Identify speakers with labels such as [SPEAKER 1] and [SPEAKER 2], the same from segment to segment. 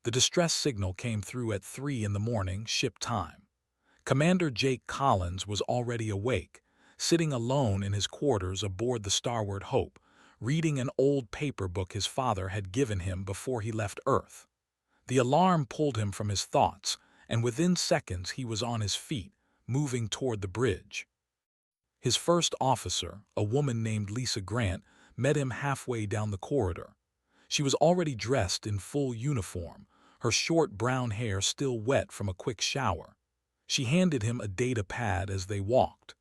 [SPEAKER 1] The distress signal came through at 3 in the morning, ship time. Commander Jake Collins was already awake, sitting alone in his quarters aboard the Starboard Hope, reading an old paper book his father had given him before he left Earth. The alarm pulled him from his thoughts, and within seconds he was on his feet, moving toward the bridge. His first officer, a woman named Lisa Grant, met him halfway down the corridor. She was already dressed in full uniform, her short brown hair still wet from a quick shower. She handed him a data pad as they walked.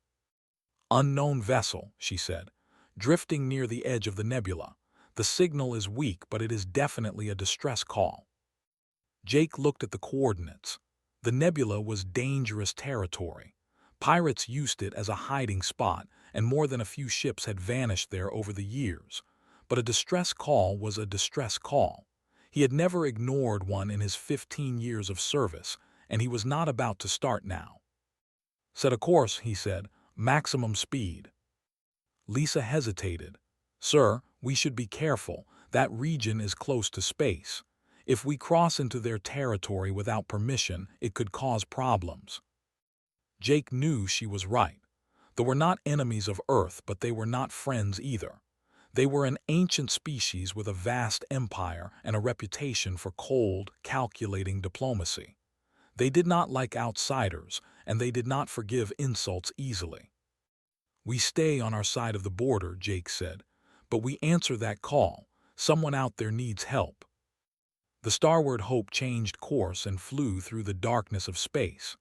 [SPEAKER 1] "Unknown vessel," she said, "drifting near the edge of the nebula. The signal is weak, but it is definitely a distress call." Jake looked at the coordinates. The nebula was dangerous territory. Pirates used it as a hiding spot, and more than a few ships had vanished there over the years. But a distress call was a distress call. He had never ignored one in his 15 years of service, and he was not about to start now. "Set a course," he said, "maximum speed." Lisa hesitated. "Sir, we should be careful. That region is close to space. If we cross into their territory without permission, it could cause problems." Jake knew she was right. They were not enemies of Earth, but they were not friends either. They were an ancient species with a vast empire and a reputation for cold, calculating diplomacy. They did not like outsiders, and they did not forgive insults easily. "We stay on our side of the border," Jake said, "but we answer that call. Someone out there needs help." The Starboard Hope changed course and flew through the darkness of space.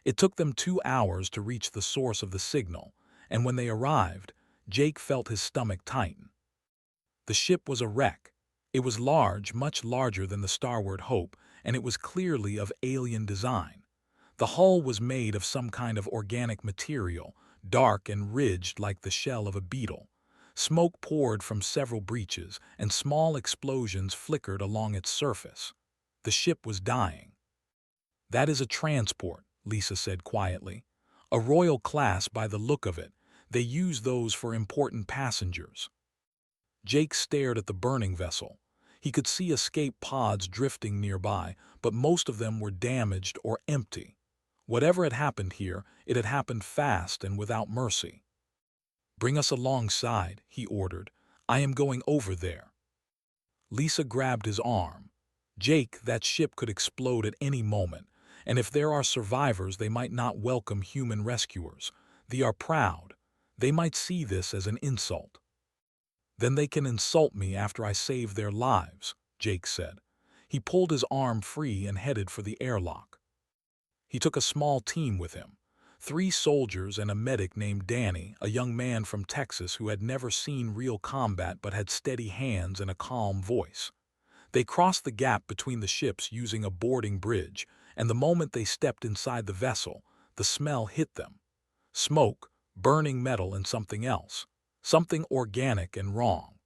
[SPEAKER 1] It took them 2 hours to reach the source of the signal, and when they arrived, Jake felt his stomach tighten. The ship was a wreck. It was large, much larger than the Starboard Hope, and it was clearly of alien design. The hull was made of some kind of organic material, dark and ridged like the shell of a beetle. Smoke poured from several breaches, and small explosions flickered along its surface. The ship was dying. "That is a transport," Lisa said quietly. "A royal class by the look of it. They use those for important passengers." Jake stared at the burning vessel. He could see escape pods drifting nearby, but most of them were damaged or empty. Whatever had happened here, it had happened fast and without mercy. "Bring us alongside," he ordered. "I am going over there." Lisa grabbed his arm. "Jake, that ship could explode at any moment, and if there are survivors, they might not welcome human rescuers. They are proud. They might see this as an insult." "Then they can insult me after I save their lives," Jake said. He pulled his arm free and headed for the airlock. He took a small team with him. 3 soldiers and a medic named Danny, a young man from Texas who had never seen real combat but had steady hands and a calm voice. They crossed the gap between the ships using a boarding bridge, and the moment they stepped inside the vessel, the smell hit them. Smoke, burning metal, and something else. Something organic and wrong.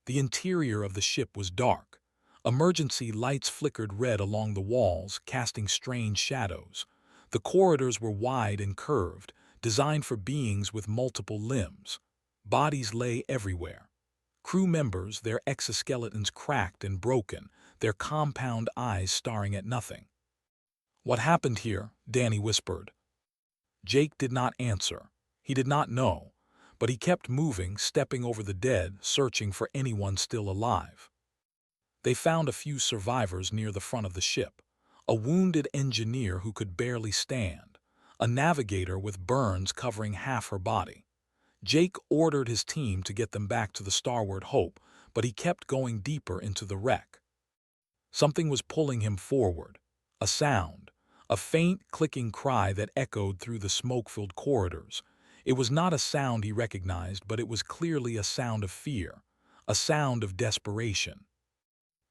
[SPEAKER 1] The interior of the ship was dark. Emergency lights flickered red along the walls, casting strange shadows. The corridors were wide and curved, designed for beings with multiple limbs. Bodies lay everywhere. Crew members, their exoskeletons cracked and broken, their compound eyes staring at nothing. "What happened here?" Danny whispered. Jake did not answer. He did not know, but he kept moving, stepping over the dead, searching for anyone still alive. They found a few survivors near the front of the ship. A wounded engineer who could barely stand. A navigator with burns covering half her body. Jake ordered his team to get them back to the Starboard Hope, but he kept going deeper into the wreck. Something was pulling him forward. A sound. A faint, clicking cry that echoed through the smoke-filled corridors. It was not a sound he recognized, but it was clearly a sound of fear. A sound of desperation.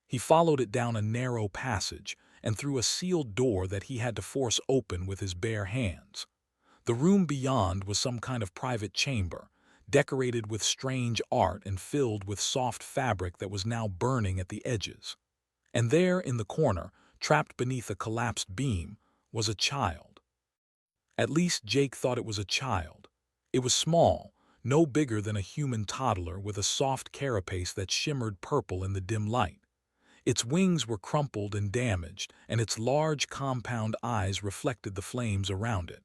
[SPEAKER 1] He followed it down a narrow passage and through a sealed door that he had to force open with his bare hands. The room beyond was some kind of private chamber, decorated with strange art and filled with soft fabric that was now burning at the edges. And there, in the corner, trapped beneath a collapsed beam, was a child. At least Jake thought it was a child. It was small, no bigger than a human toddler with a soft carapace that shimmered purple in the dim light. Its wings were crumpled and damaged, and its large compound eyes reflected the flames around it.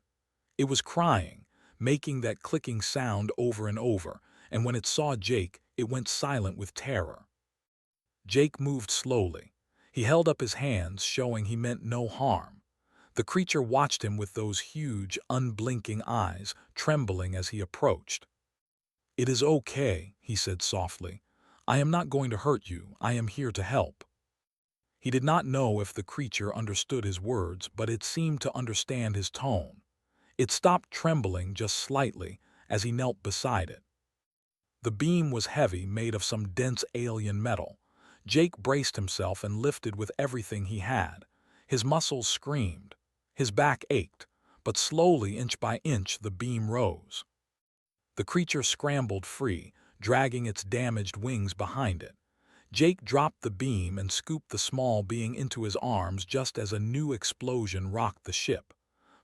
[SPEAKER 1] It was crying, making that clicking sound over and over, and when it saw Jake, it went silent with terror. Jake moved slowly. He held up his hands, showing he meant no harm. The creature watched him with those huge, unblinking eyes, trembling as he approached. "It is okay," he said softly. "I am not going to hurt you. I am here to help." He did not know if the creature understood his words, but it seemed to understand his tone. It stopped trembling just slightly as he knelt beside it. The beam was heavy, made of some dense alien metal. Jake braced himself and lifted with everything he had. His muscles screamed. His back ached, but slowly, inch by inch, the beam rose. The creature scrambled free, dragging its damaged wings behind it. Jake dropped the beam and scooped the small being into his arms just as a new explosion rocked the ship.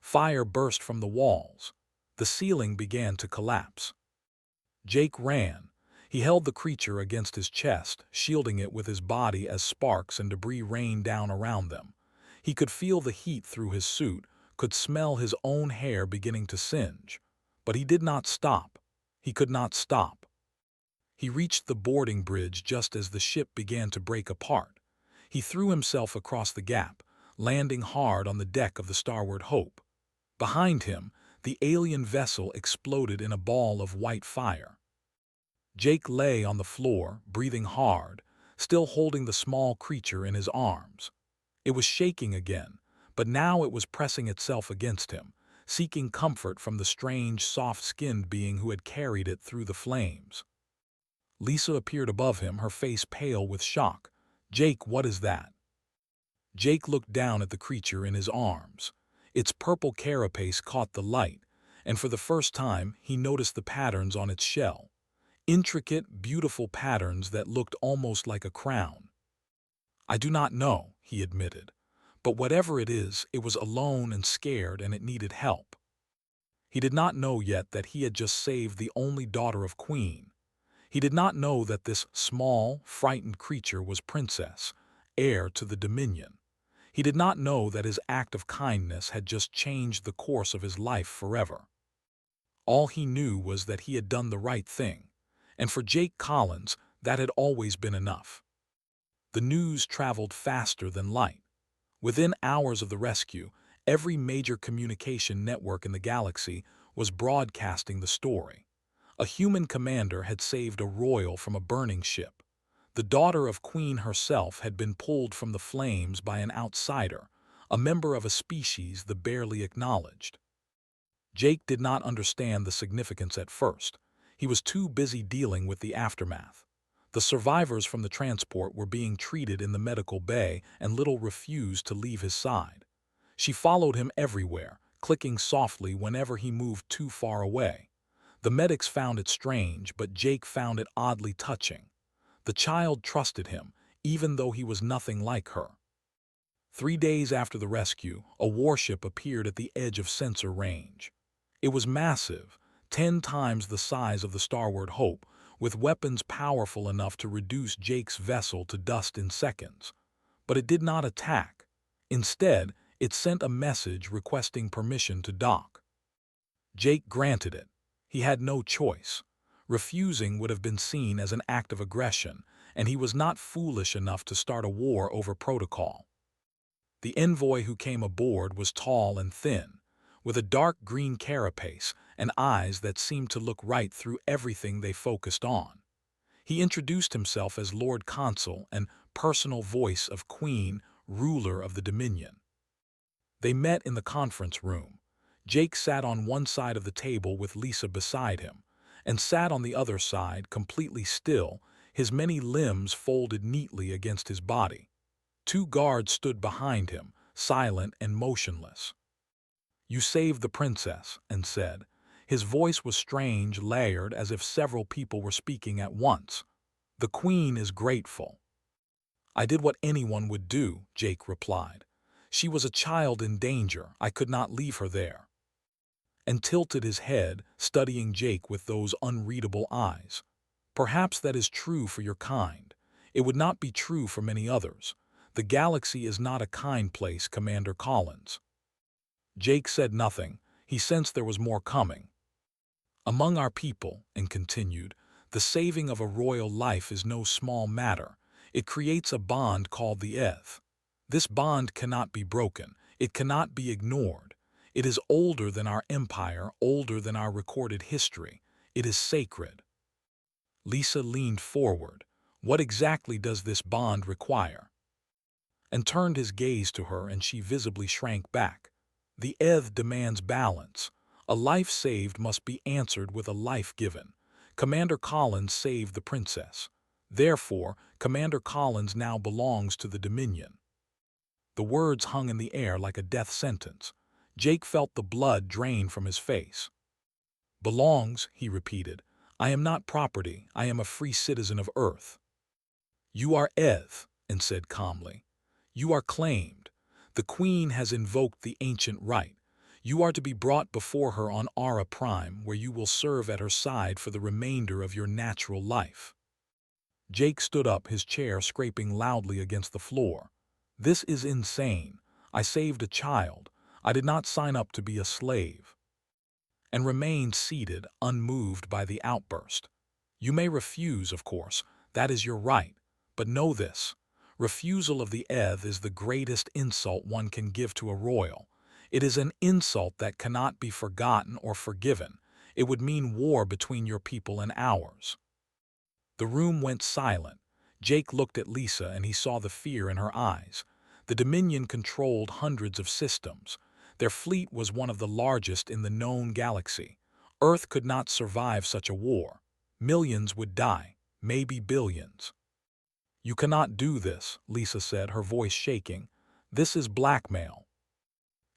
[SPEAKER 1] Fire burst from the walls. The ceiling began to collapse. Jake ran. He held the creature against his chest, shielding it with his body as sparks and debris rained down around them. He could feel the heat through his suit, could smell his own hair beginning to singe. But he did not stop. He could not stop. He reached the boarding bridge just as the ship began to break apart. He threw himself across the gap, landing hard on the deck of the Starboard Hope. Behind him, the alien vessel exploded in a ball of white fire. Jake lay on the floor, breathing hard, still holding the small creature in his arms. It was shaking again, but now it was pressing itself against him, seeking comfort from the strange, soft-skinned being who had carried it through the flames. Lisa appeared above him, her face pale with shock. "Jake, what is that?" Jake looked down at the creature in his arms. Its purple carapace caught the light, and for the first time he noticed the patterns on its shell. Intricate, beautiful patterns that looked almost like a crown. "I do not know," he admitted. "But whatever it is, it was alone and scared, and it needed help." He did not know yet that he had just saved the only daughter of Queen. He did not know that this small, frightened creature was Princess, heir to the Dominion. He did not know that his act of kindness had just changed the course of his life forever. All he knew was that he had done the right thing, and for Jake Collins, that had always been enough. The news traveled faster than light. Within hours of the rescue, every major communication network in the galaxy was broadcasting the story. A human commander had saved a royal from a burning ship. The daughter of Queen herself had been pulled from the flames by an outsider, a member of a species the barely acknowledged. Jake did not understand the significance at first. He was too busy dealing with the aftermath. The survivors from the transport were being treated in the medical bay, and Little refused to leave his side. She followed him everywhere, clicking softly whenever he moved too far away. The medics found it strange, but Jake found it oddly touching. The child trusted him, even though he was nothing like her. 3 days after the rescue, a warship appeared at the edge of sensor range. It was massive, 10 times the size of the Starboard Hope, with weapons powerful enough to reduce Jake's vessel to dust in seconds. But it did not attack. Instead, it sent a message requesting permission to dock. Jake granted it. He had no choice. Refusing would have been seen as an act of aggression, and he was not foolish enough to start a war over protocol. The envoy who came aboard was tall and thin, with a dark green carapace and eyes that seemed to look right through everything they focused on. He introduced himself as Lord Consul and personal voice of Queen, ruler of the Dominion. They met in the conference room. Jake sat on one side of the table with Lisa beside him, and sat on the other side completely still, his many limbs folded neatly against his body. 2 guards stood behind him, silent and motionless. "You saved the princess," and said. His voice was strange, layered, as if several people were speaking at once. "The Queen is grateful." "I did what anyone would do," Jake replied. "She was a child in danger. I could not leave her there." And tilted his head, studying Jake with those unreadable eyes. "Perhaps that is true for your kind. It would not be true for many others. The galaxy is not a kind place, Commander Collins. Jake said nothing. He sensed there was more coming. Among our people, and continued, the saving of a royal life is no small matter. It creates a bond called the Eth. This bond cannot be broken. It cannot be ignored. It is older than our empire, older than our recorded history. It is sacred. Lisa leaned forward. What exactly does this bond require? And turned his gaze to her, and she visibly shrank back. The Eth demands balance. A life saved must be answered with a life given. Commander Collins saved the princess. Therefore, Commander Collins now belongs to the Dominion. The words hung in the air like a death sentence. Jake felt the blood drain from his face. Belongs, he repeated. I am not property. I am a free citizen of Earth. You are Eth, and said calmly. You are claimed. The Queen has invoked the ancient right. You are to be brought before her on Ara Prime, where you will serve at her side for the remainder of your natural life. Jake stood up, his chair scraping loudly against the floor. This is insane. I saved a child. I did not sign up to be a slave. And remained seated, unmoved by the outburst. You may refuse, of course. That is your right. But know this. Refusal of the Eth is the greatest insult one can give to a royal. It is an insult that cannot be forgotten or forgiven. It would mean war between your people and ours. The room went silent. Jake looked at Lisa, and he saw the fear in her eyes. The Dominion controlled hundreds of systems. Their fleet was one of the largest in the known galaxy. Earth could not survive such a war. Millions would die, maybe billions. You cannot do this, Lisa said, her voice shaking. This is blackmail.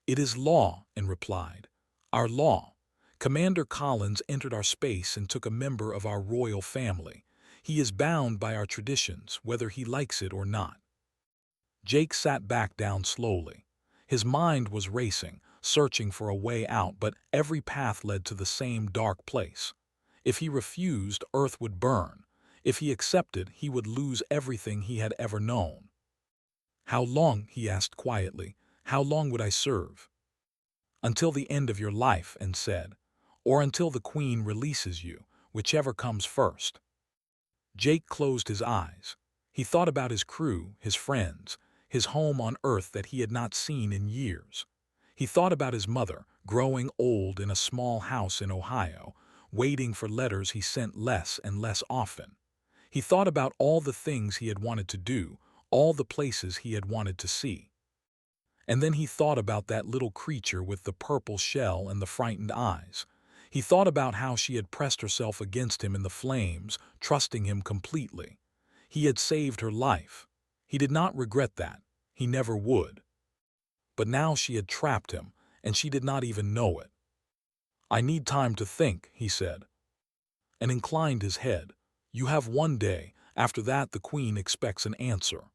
[SPEAKER 1] It is law, and replied. Our law. Commander Collins entered our space and took a member of our royal family. He is bound by our traditions, whether he likes it or not. Jake sat back down slowly. His mind was racing, searching for a way out, but every path led to the same dark place. If he refused, Earth would burn. If he accepted, he would lose everything he had ever known. How long, he asked quietly, how long would I serve? Until the end of your life, and said, or until the Queen releases you, whichever comes first. Jake closed his eyes. He thought about his crew, his friends, his home on Earth that he had not seen in years. He thought about his mother, growing old in a small house in Ohio, waiting for letters he sent less and less often. He thought about all the things he had wanted to do, all the places he had wanted to see. And then he thought about that little creature with the purple shell and the frightened eyes. He thought about how she had pressed herself against him in the flames, trusting him completely. He had saved her life. He did not regret that. He never would. But now she had trapped him, and she did not even know it. I need time to think, he said, and inclined his head. You have one day. After that, the Queen expects an answer.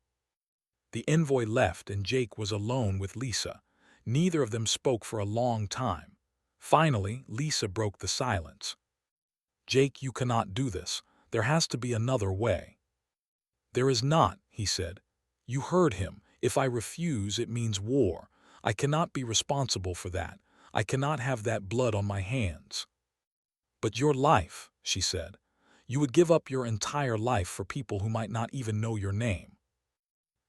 [SPEAKER 1] The envoy left, and Jake was alone with Lisa. Neither of them spoke for a long time. Finally, Lisa broke the silence. Jake, you cannot do this. There has to be another way. There is not, he said. You heard him. If I refuse, it means war. I cannot be responsible for that. I cannot have that blood on my hands. But your life, she said. You would give up your entire life for people who might not even know your name.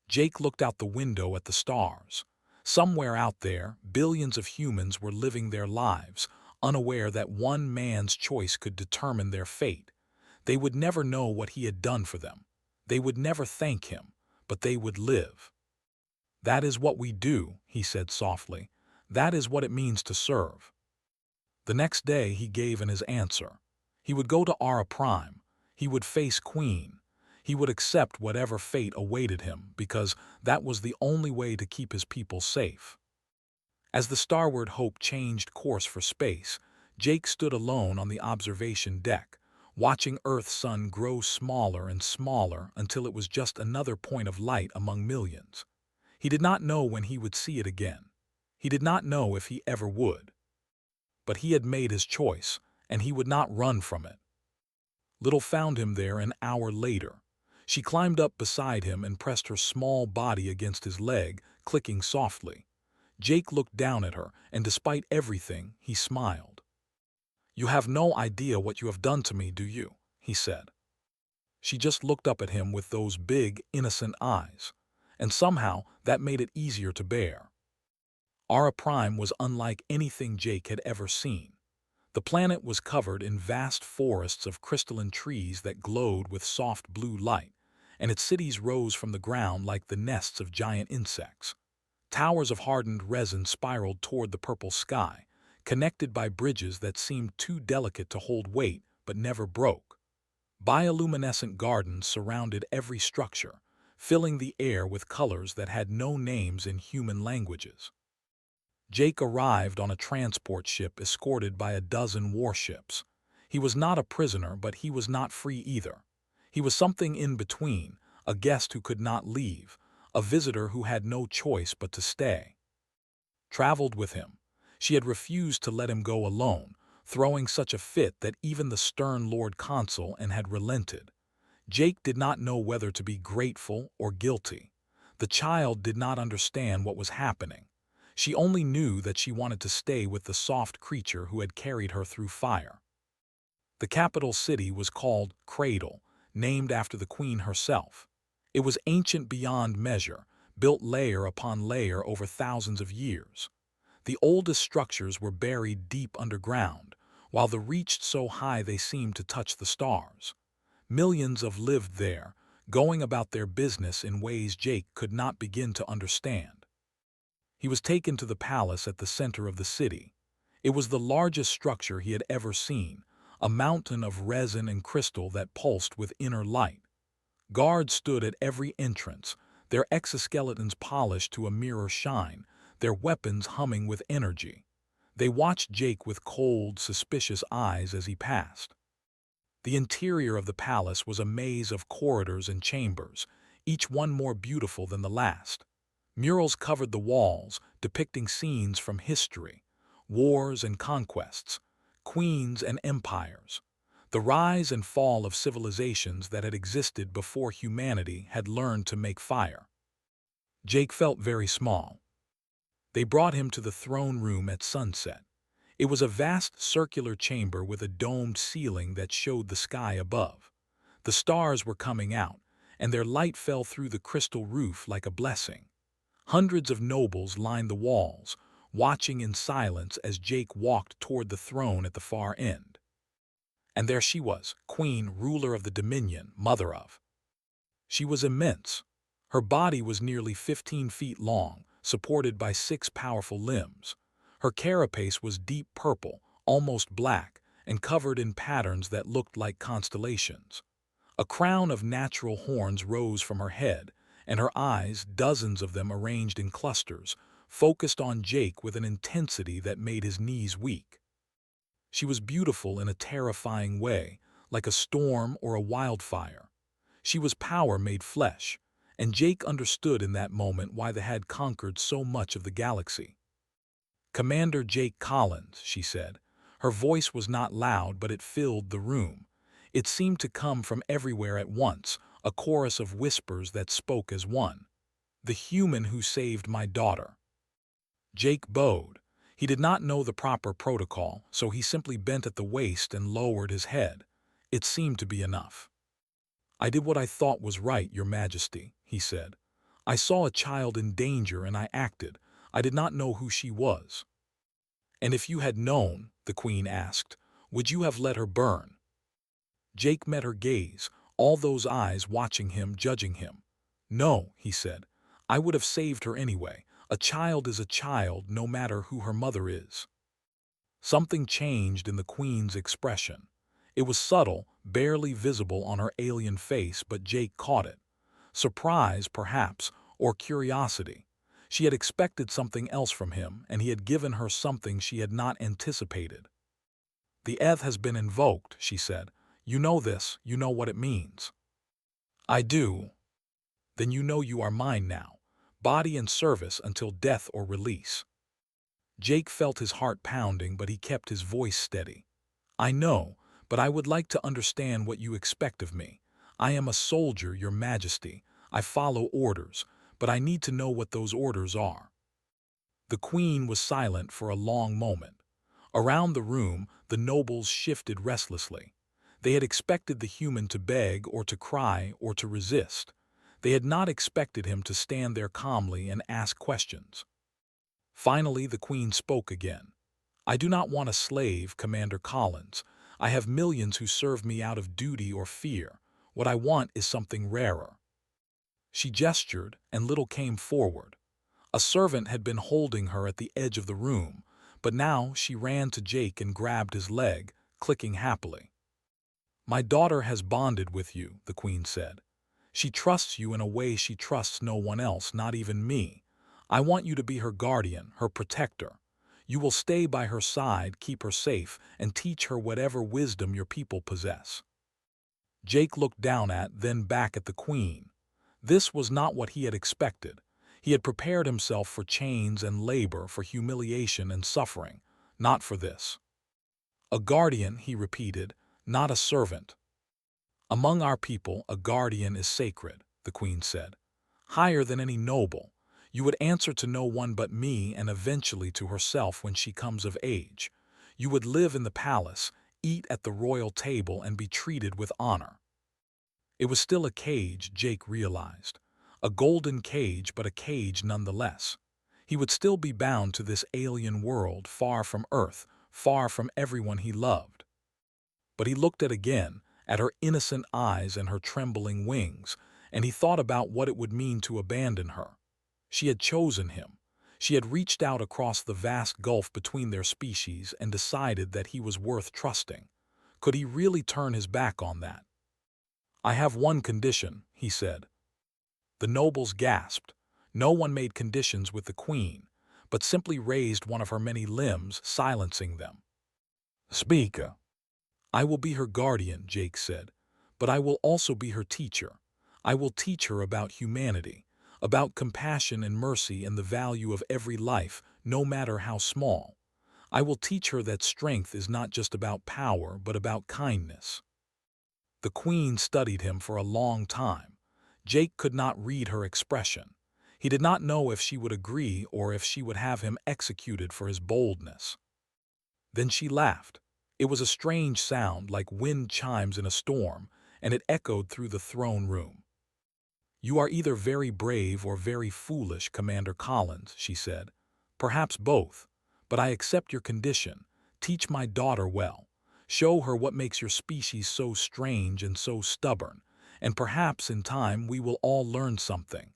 [SPEAKER 1] Jake looked out the window at the stars. Somewhere out there, billions of humans were living their lives, unaware that one man's choice could determine their fate. They would never know what he had done for them. They would never thank him, but they would live. That is what we do, he said softly. That is what it means to serve. The next day he gave in his answer. He would go to Ara Prime. He would face Queen. He would accept whatever fate awaited him, because that was the only way to keep his people safe. As the Starward Hope changed course for space, Jake stood alone on the observation deck, watching Earth's sun grow smaller and smaller until it was just another point of light among millions. He did not know when he would see it again. He did not know if he ever would. But he had made his choice, and he would not run from it. Little found him there an hour later. She climbed up beside him and pressed her small body against his leg, clicking softly. Jake looked down at her, and despite everything, he smiled. "You have no idea what you have done to me, do you?" he said. She just looked up at him with those big, innocent eyes, and somehow that made it easier to bear. Ara Prime was unlike anything Jake had ever seen. The planet was covered in vast forests of crystalline trees that glowed with soft blue light, and its cities rose from the ground like the nests of giant insects. Towers of hardened resin spiraled toward the purple sky, connected by bridges that seemed too delicate to hold weight but never broke. Bioluminescent gardens surrounded every structure, filling the air with colors that had no names in human languages. Jake arrived on a transport ship escorted by a dozen warships. He was not a prisoner, but he was not free either. He was something in between, a guest who could not leave, a visitor who had no choice but to stay. Traveled with him. She had refused to let him go alone, throwing such a fit that even the stern Lord Consul and had relented. Jake did not know whether to be grateful or guilty. The child did not understand what was happening. She only knew that she wanted to stay with the soft creature who had carried her through fire. The capital city was called Cradle, named after the queen herself. It was ancient beyond measure, built layer upon layer over thousands of years. The oldest structures were buried deep underground, while they reached so high they seemed to touch the stars. Millions of lived there, going about their business in ways Jake could not begin to understand. He was taken to the palace at the center of the city. It was the largest structure he had ever seen, a mountain of resin and crystal that pulsed with inner light. Guards stood at every entrance, their exoskeletons polished to a mirror shine, their weapons humming with energy. They watched Jake with cold, suspicious eyes as he passed. The interior of the palace was a maze of corridors and chambers, each one more beautiful than the last. Murals covered the walls, depicting scenes from history, wars and conquests, queens and empires, the rise and fall of civilizations that had existed before humanity had learned to make fire. Jake felt very small. They brought him to the throne room at sunset. It was a vast circular chamber with a domed ceiling that showed the sky above. The stars were coming out, and their light fell through the crystal roof like a blessing. Hundreds of nobles lined the walls, watching in silence as Jake walked toward the throne at the far end. And there she was, queen, ruler of the dominion, mother of. She was immense. Her body was nearly 15 feet long, supported by 6 powerful limbs. Her carapace was deep purple, almost black, and covered in patterns that looked like constellations. A crown of natural horns rose from her head, and her eyes, dozens of them arranged in clusters, focused on Jake with an intensity that made his knees weak. She was beautiful in a terrifying way, like a storm or a wildfire. She was power made flesh, and Jake understood in that moment why they had conquered so much of the galaxy. "Commander Jake Collins," she said. Her voice was not loud, but it filled the room. It seemed to come from everywhere at once, a chorus of whispers that spoke as one. "The human who saved my daughter." Jake bowed. He did not know the proper protocol, so he simply bent at the waist and lowered his head. It seemed to be enough. "I did what I thought was right, Your Majesty," he said. "I saw a child in danger and I acted. I did not know who she was." "And if you had known," the queen asked, "would you have let her burn?" Jake met her gaze, all those eyes watching him, judging him. "No," he said. "I would have saved her anyway. A child is a child, no matter who her mother is." Something changed in the queen's expression. It was subtle, barely visible on her alien face, but Jake caught it. Surprise, perhaps, or curiosity. She had expected something else from him, and he had given her something she had not anticipated. "The eth has been invoked," she said. "You know this, you know what it means." "I do." "Then you know you are mine now, body and service until death or release." Jake felt his heart pounding, but he kept his voice steady. "I know, but I would like to understand what you expect of me. "I am a soldier, your majesty. I follow orders, but I need to know what those orders are." The queen was silent for a long moment. Around the room, the nobles shifted restlessly. They had expected the human to beg or to cry or to resist. They had not expected him to stand there calmly and ask questions. Finally, the queen spoke again. "I do not want a slave, Commander Collins. I have millions who serve me out of duty or fear. What I want is something rarer." She gestured, and Little came forward. A servant had been holding her at the edge of the room, but now she ran to Jake and grabbed his leg, clicking happily. "My daughter has bonded with you," the queen said. "She trusts you in a way she trusts no one else, not even me. I want you to be her guardian, her protector. You will stay by her side, keep her safe, and teach her whatever wisdom your people possess." Jake looked down at, then back at the queen. This was not what he had expected. He had prepared himself for chains and labor, for humiliation and suffering, not for this. "A guardian," he repeated, "not a servant." "Among our people, a guardian is sacred," the queen said. "Higher than any noble. You would answer to no one but me and eventually to herself when she comes of age. You would live in the palace, eat at the royal table, and be treated with honor." It was still a cage, Jake realized. A golden cage, but a cage nonetheless. He would still be bound to this alien world, far from Earth, far from everyone he loved. But he looked at her innocent eyes and her trembling wings, and he thought about what it would mean to abandon her. She had chosen him. She had reached out across the vast gulf between their species and decided that he was worth trusting. Could he really turn his back on that? "I have one condition," he said. The nobles gasped. No one made conditions with the queen, but simply raised one of her many limbs, silencing them. "Speak." "I will be her guardian," Jake said, "but I will also be her teacher. I will teach her about humanity, about compassion and mercy and the value of every life, no matter how small. I will teach her that strength is not just about power, but about kindness." The queen studied him for a long time. Jake could not read her expression. He did not know if she would agree or if she would have him executed for his boldness. Then she laughed. It was a strange sound, like wind chimes in a storm, and it echoed through the throne room. "You are either very brave or very foolish, Commander Collins," she said. "Perhaps both. But I accept your condition. Teach my daughter well. Show her what makes your species so strange and so stubborn, and perhaps in time we will all learn something."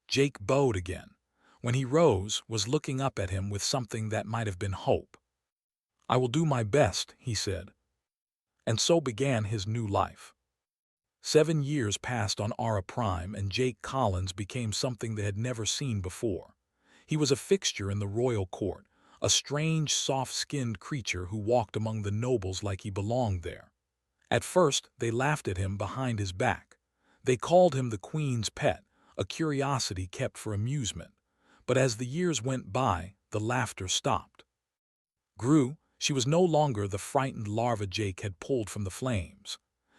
[SPEAKER 1] Jake bowed again. When he rose, was looking up at him with something that might have been hope. "I will do my best," he said. And so began his new life. 7 years passed on Ara Prime, and Jake Collins became something they had never seen before. He was a fixture in the royal court, a strange, soft-skinned creature who walked among the nobles like he belonged there. At first, they laughed at him behind his back. They called him the Queen's pet, a curiosity kept for amusement. But as the years went by, the laughter stopped. Grew, she was no longer the frightened larva Jake had pulled from the flames.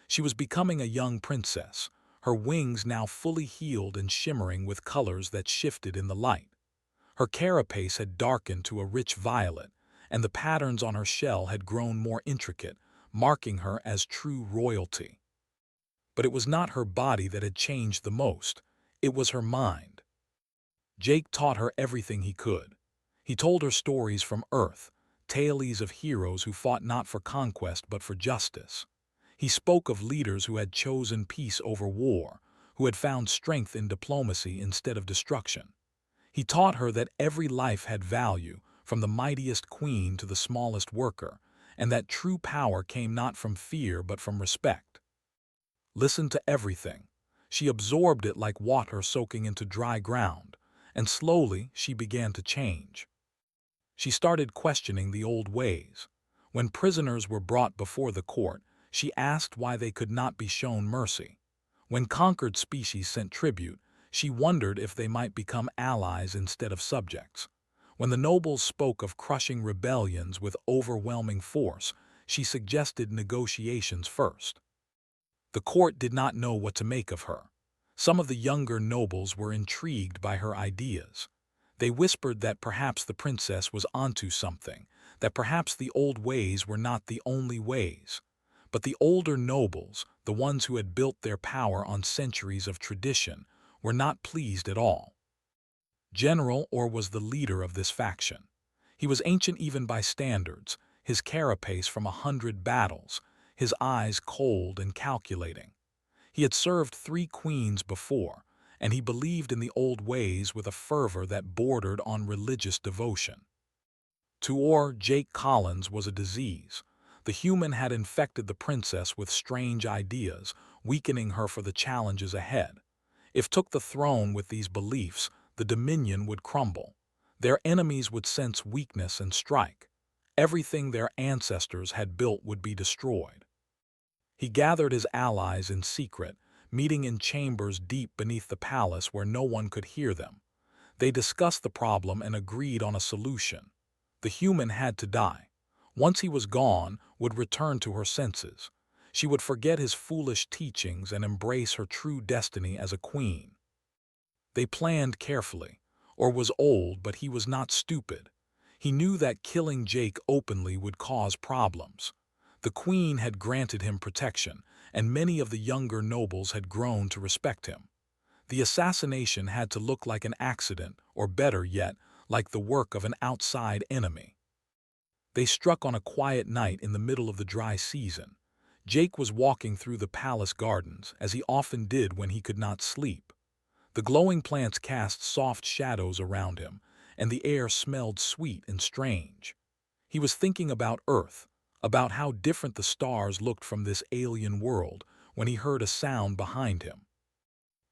[SPEAKER 1] She was becoming a young princess, her wings now fully healed and shimmering with colors that shifted in the light. Her carapace had darkened to a rich violet, and the patterns on her shell had grown more intricate, marking her as true royalty. But it was not her body that had changed the most, it was her mind. Jake taught her everything he could. He told her stories from Earth, tales of heroes who fought not for conquest but for justice. He spoke of leaders who had chosen peace over war, who had found strength in diplomacy instead of destruction. He taught her that every life had value, from the mightiest queen to the smallest worker, and that true power came not from fear but from respect. Listen to everything. She absorbed it like water soaking into dry ground, and slowly she began to change. She started questioning the old ways. When prisoners were brought before the court, she asked why they could not be shown mercy. When conquered species sent tribute, she wondered if they might become allies instead of subjects. When the nobles spoke of crushing rebellions with overwhelming force, she suggested negotiations first. The court did not know what to make of her. Some of the younger nobles were intrigued by her ideas. They whispered that perhaps the princess was onto something, that perhaps the old ways were not the only ways. But the older nobles, the ones who had built their power on centuries of tradition, were not pleased at all. General Or was the leader of this faction. He was ancient even by standards, his carapace from 100 battles, his eyes cold and calculating. He had served 3 queens before, and he believed in the old ways with a fervor that bordered on religious devotion. To Or, Jake Collins was a disease. The human had infected the princess with strange ideas, weakening her for the challenges ahead. If took the throne with these beliefs, the dominion would crumble. Their enemies would sense weakness and strike. Everything their ancestors had built would be destroyed. He gathered his allies in secret, meeting in chambers deep beneath the palace where no one could hear them. They discussed the problem and agreed on a solution. The human had to die. Once he was gone, would return to her senses. She would forget his foolish teachings and embrace her true destiny as a queen. They planned carefully. Or was old, but he was not stupid. He knew that killing Jake openly would cause problems. The queen had granted him protection, and many of the younger nobles had grown to respect him. The assassination had to look like an accident, or better yet, like the work of an outside enemy. They struck on a quiet night in the middle of the dry season. Jake was walking through the palace gardens, as he often did when he could not sleep. The glowing plants cast soft shadows around him, and the air smelled sweet and strange. He was thinking about Earth, about how different the stars looked from this alien world, when he heard a sound behind him.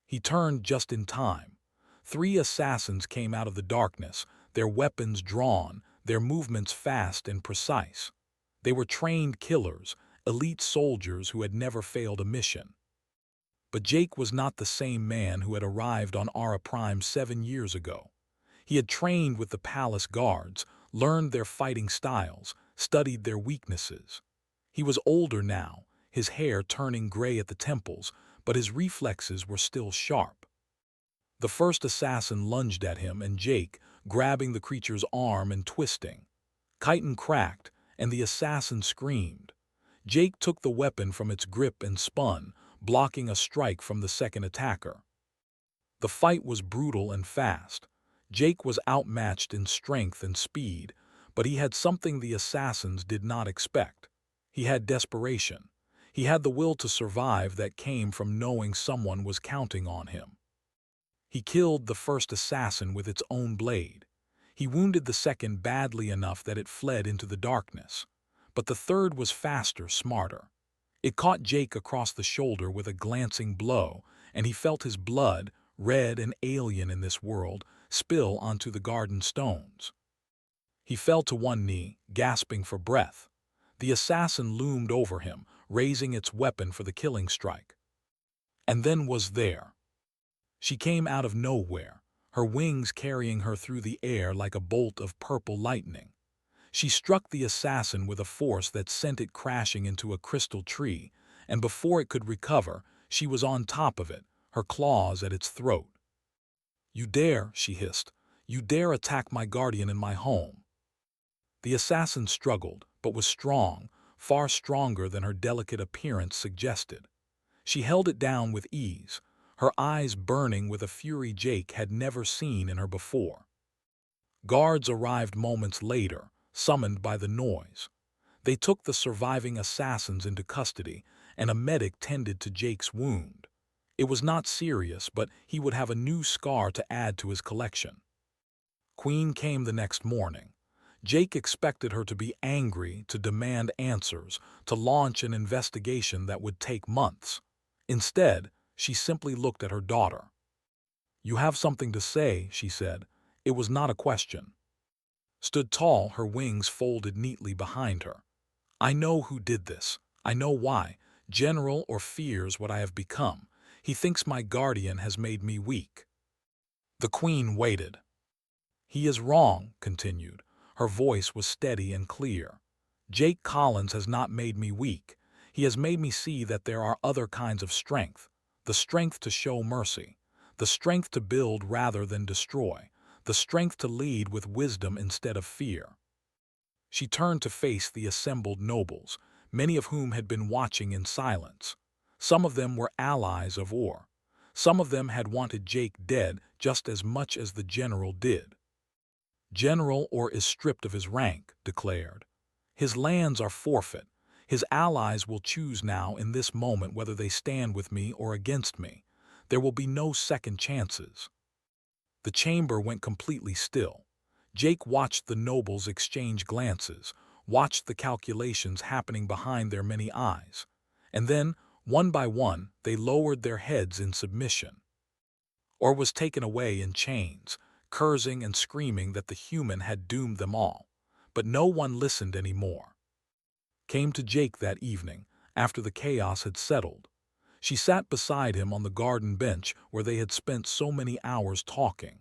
[SPEAKER 1] He turned just in time. 3 assassins came out of the darkness, their weapons drawn, their movements fast and precise. They were trained killers, elite soldiers who had never failed a mission. But Jake was not the same man who had arrived on Ara Prime 7 years ago. He had trained with the palace guards, learned their fighting styles, studied their weaknesses. He was older now, his hair turning gray at the temples, but his reflexes were still sharp. The first assassin lunged at him, and Jake, grabbing the creature's arm and twisting. Chitin cracked, and the assassin screamed. Jake took the weapon from its grip and spun, blocking a strike from the second attacker. The fight was brutal and fast. Jake was outmatched in strength and speed, but he had something the assassins did not expect. He had desperation. He had the will to survive that came from knowing someone was counting on him. He killed the first assassin with its own blade. He wounded the second badly enough that it fled into the darkness. But the third was faster, smarter. It caught Jake across the shoulder with a glancing blow, and he felt his blood, red and alien in this world, spill onto the garden stones. He fell to one knee, gasping for breath. The assassin loomed over him, raising its weapon for the killing strike. And then was there. She came out of nowhere, her wings carrying her through the air like a bolt of purple lightning. She struck the assassin with a force that sent it crashing into a crystal tree, and before it could recover, she was on top of it, her claws at its throat. "You dare," she hissed, "you dare attack my guardian in my home." The assassin struggled, but was strong, far stronger than her delicate appearance suggested. She held it down with ease, her eyes burning with a fury Jake had never seen in her before. Guards arrived moments later, summoned by the noise. They took the surviving assassins into custody, and a medic tended to Jake's wound. It was not serious, but he would have a new scar to add to his collection. Queen came the next morning. Jake expected her to be angry, to demand answers, to launch an investigation that would take months. Instead, she simply looked at her daughter. "You have something to say," she said. It was not a question. Stood tall, her wings folded neatly behind her. "I know who did this. I know why. General Or fears what I have become. He thinks my guardian has made me weak." The queen waited. "He is wrong," continued. Her voice was steady and clear. "Jake Collins has not made me weak. He has made me see that there are other kinds of strength, the strength to show mercy, the strength to build rather than destroy, the strength to lead with wisdom instead of fear. She turned to face the assembled nobles, many of whom had been watching in silence. Some of them were allies of Or. Some of them had wanted Jake dead just as much as the general did. General Or is stripped of his rank, declared. His lands are forfeit. His allies will choose now in this moment whether they stand with me or against me. There will be no second chances. The chamber went completely still. Jake watched the nobles exchange glances, watched the calculations happening behind their many eyes. And then, one by one, they lowered their heads in submission. Or was taken away in chains, cursing and screaming that the human had doomed them all. But no one listened anymore. Came to Jake that evening, after the chaos had settled. She sat beside him on the garden bench where they had spent so many hours talking.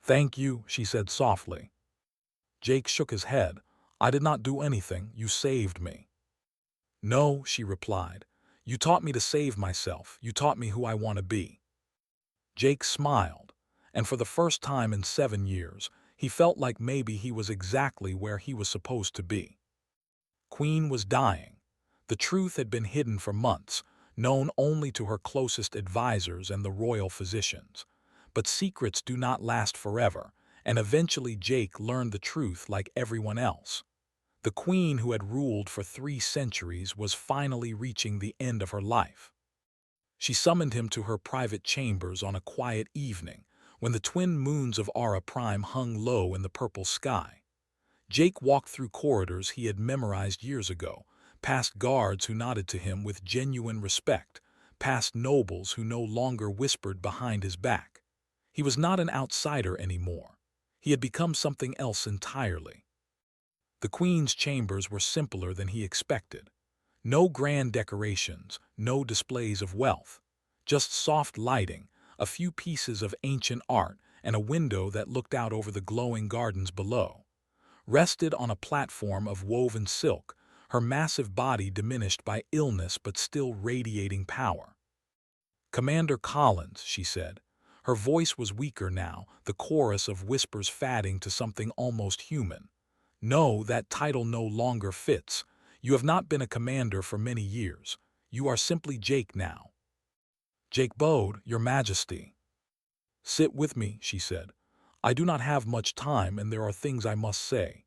[SPEAKER 1] "Thank you," she said softly. Jake shook his head. "I did not do anything. You saved me." "No," she replied. "You taught me to save myself. You taught me who I want to be." Jake smiled, and for the first time in 7 years, he felt like maybe he was exactly where he was supposed to be. Queen was dying. The truth had been hidden for months, known only to her closest advisors and the royal physicians. But secrets do not last forever, and eventually Jake learned the truth like everyone else. The queen who had ruled for 3 centuries was finally reaching the end of her life. She summoned him to her private chambers on a quiet evening, when the twin moons of Ara Prime hung low in the purple sky. Jake walked through corridors he had memorized years ago, past guards who nodded to him with genuine respect, past nobles who no longer whispered behind his back. He was not an outsider anymore. He had become something else entirely. The queen's chambers were simpler than he expected. No grand decorations, no displays of wealth. Just soft lighting, a few pieces of ancient art, and a window that looked out over the glowing gardens below. Rested on a platform of woven silk, her massive body diminished by illness but still radiating power. "Commander Collins," she said. Her voice was weaker now, the chorus of whispers fading to something almost human. "No, that title no longer fits. You have not been a commander for many years. You are simply Jake now." Jake bowed. "Your Majesty." "Sit with me," she said. "I do not have much time and there are things I must say."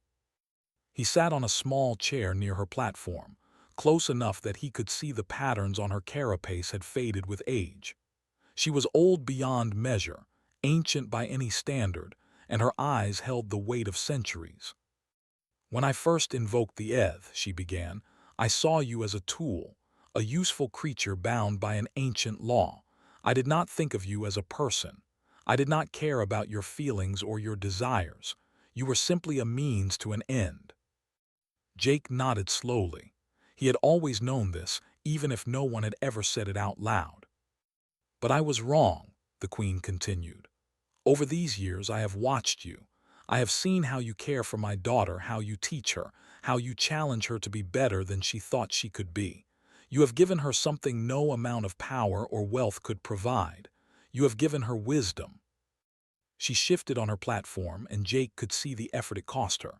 [SPEAKER 1] He sat on a small chair near her platform, close enough that he could see the patterns on her carapace had faded with age. She was old beyond measure, ancient by any standard, and her eyes held the weight of centuries. "When I first invoked the Eth," she began, "I saw you as a tool, a useful creature bound by an ancient law. I did not think of you as a person. I did not care about your feelings or your desires. You were simply a means to an end." Jake nodded slowly. He had always known this, even if no one had ever said it out loud. "But I was wrong," the queen continued. "Over these years I have watched you. I have seen how you care for my daughter, how you teach her, how you challenge her to be better than she thought she could be. You have given her something no amount of power or wealth could provide. You have given her wisdom." She shifted on her platform, and Jake could see the effort it cost her.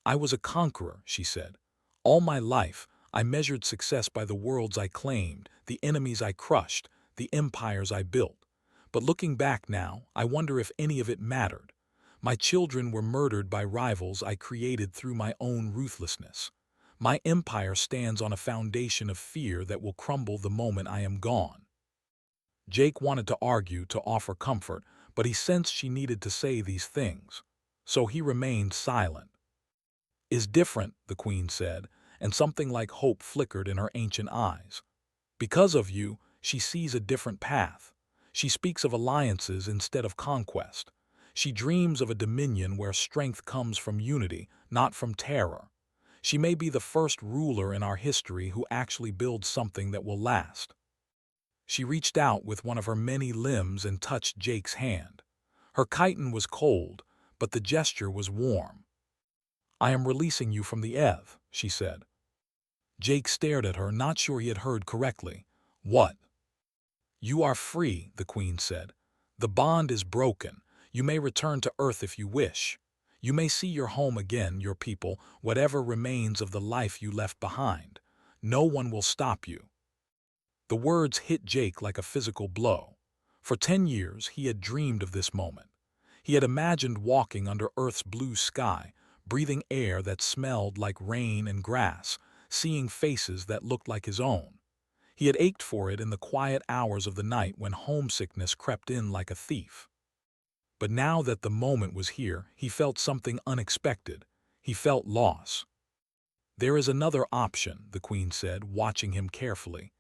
[SPEAKER 1] "I was a conqueror," she said. "All my life, I measured success by the worlds I claimed, the enemies I crushed, the empires I built. But looking back now, I wonder if any of it mattered. My children were murdered by rivals I created through my own ruthlessness. My empire stands on a foundation of fear that will crumble the moment I am gone." Jake wanted to argue, to offer comfort, but he sensed she needed to say these things. So he remained silent. "Is different," the queen said, and something like hope flickered in her ancient eyes. "Because of you, she sees a different path. She speaks of alliances instead of conquest. She dreams of a dominion where strength comes from unity, not from terror. She may be the first ruler in our history who actually builds something that will last." She reached out with one of her many limbs and touched Jake's hand. Her chitin was cold, but the gesture was warm. "I am releasing you from the Ev," she said. Jake stared at her, not sure he had heard correctly. What? You are free, the Queen said. The bond is broken. You may return to Earth if you wish. You may see your home again, your people, whatever remains of the life you left behind. No one will stop you. The words hit Jake like a physical blow. For 10 years, he had dreamed of this moment. He had imagined walking under Earth's blue sky, breathing air that smelled like rain and grass, seeing faces that looked like his own. He had ached for it in the quiet hours of the night when homesickness crept in like a thief. But now that the moment was here, he felt something unexpected. He felt loss. There is another option, the Queen said, watching him carefully.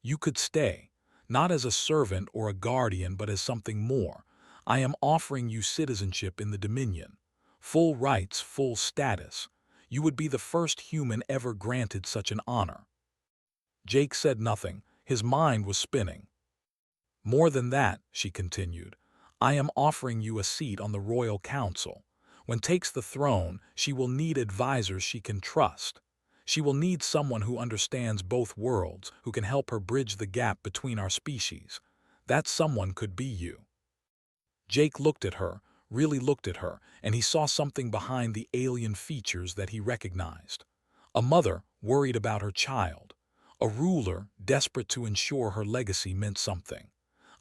[SPEAKER 1] You could stay, not as a servant or a guardian, but as something more. I am offering you citizenship in the Dominion. Full rights, full status. You would be the first human ever granted such an honor. Jake said nothing. His mind was spinning. More than that, she continued, I am offering you a seat on the Royal Council. When takes the throne, she will need advisors she can trust. She will need someone who understands both worlds, who can help her bridge the gap between our species. That someone could be you. Jake looked at her, really looked at her, and he saw something behind the alien features that he recognized. A mother worried about her child. A ruler desperate to ensure her legacy meant something.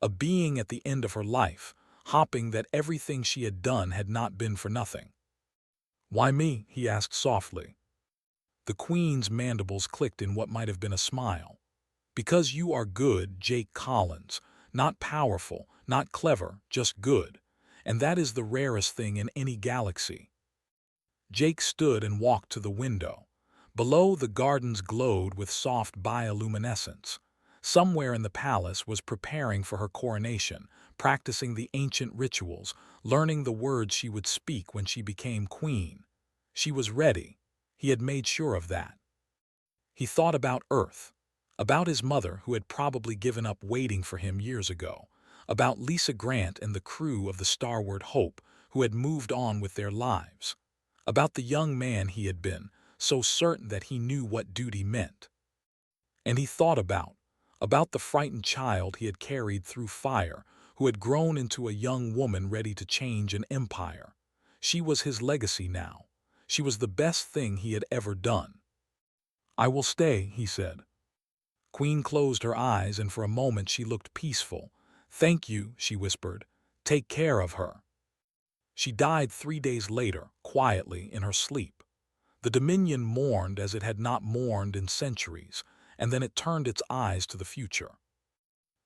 [SPEAKER 1] A being at the end of her life, hoping that everything she had done had not been for nothing. Why me? He asked softly. The Queen's mandibles clicked in what might have been a smile. Because you are good, Jake Collins. Not powerful, not clever, just good. And that is the rarest thing in any galaxy. Jake stood and walked to the window. Below, the gardens glowed with soft bioluminescence. Somewhere in the palace was preparing for her coronation, practicing the ancient rituals, learning the words she would speak when she became queen. She was ready. He had made sure of that. He thought about Earth, about his mother who had probably given up waiting for him years ago, about Lisa Grant and the crew of the Starward Hope who had moved on with their lives, about the young man he had been, so certain that he knew what duty meant. And he thought about the frightened child he had carried through fire, who had grown into a young woman ready to change an empire. She was his legacy now. She was the best thing he had ever done. I will stay, he said. Queen closed her eyes, and for a moment she looked peaceful. Thank you, she whispered. Take care of her. She died 3 days later, quietly, in her sleep. The Dominion mourned as it had not mourned in centuries, and then it turned its eyes to the future.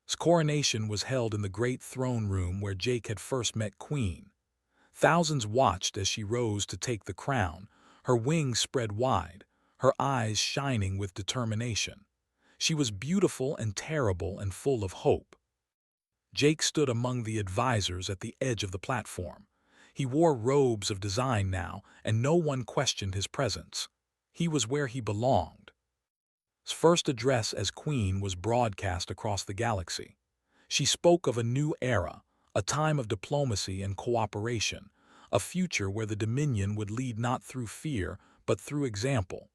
[SPEAKER 1] His coronation was held in the great throne room where Jake had first met Queen. Thousands watched as she rose to take the crown, her wings spread wide, her eyes shining with determination. She was beautiful and terrible and full of hope. Jake stood among the advisors at the edge of the platform. He wore robes of design now, and no one questioned his presence. He was where he belonged. His first address as queen was broadcast across the galaxy. She spoke of a new era, a time of diplomacy and cooperation, a future where the Dominion would lead not through fear, but through example.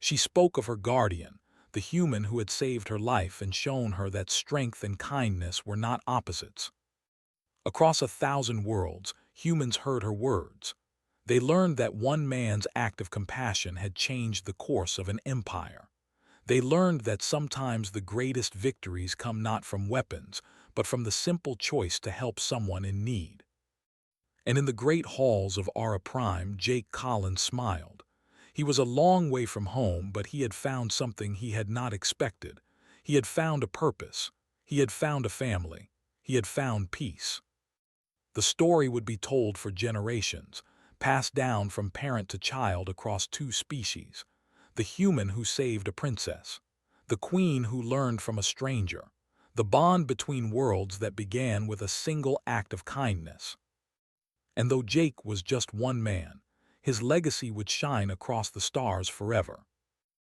[SPEAKER 1] She spoke of her guardian, the human who had saved her life and shown her that strength and kindness were not opposites. Across 1,000 worlds, humans heard her words. They learned that one man's act of compassion had changed the course of an empire. They learned that sometimes the greatest victories come not from weapons, but from the simple choice to help someone in need. And in the great halls of Aura Prime, Jake Collins smiled. He was a long way from home, but he had found something he had not expected. He had found a purpose. He had found a family. He had found peace. The story would be told for generations, passed down from parent to child across 2 species. The human who saved a princess. The queen who learned from a stranger. The bond between worlds that began with a single act of kindness. And though Jake was just one man, his legacy would shine across the stars forever.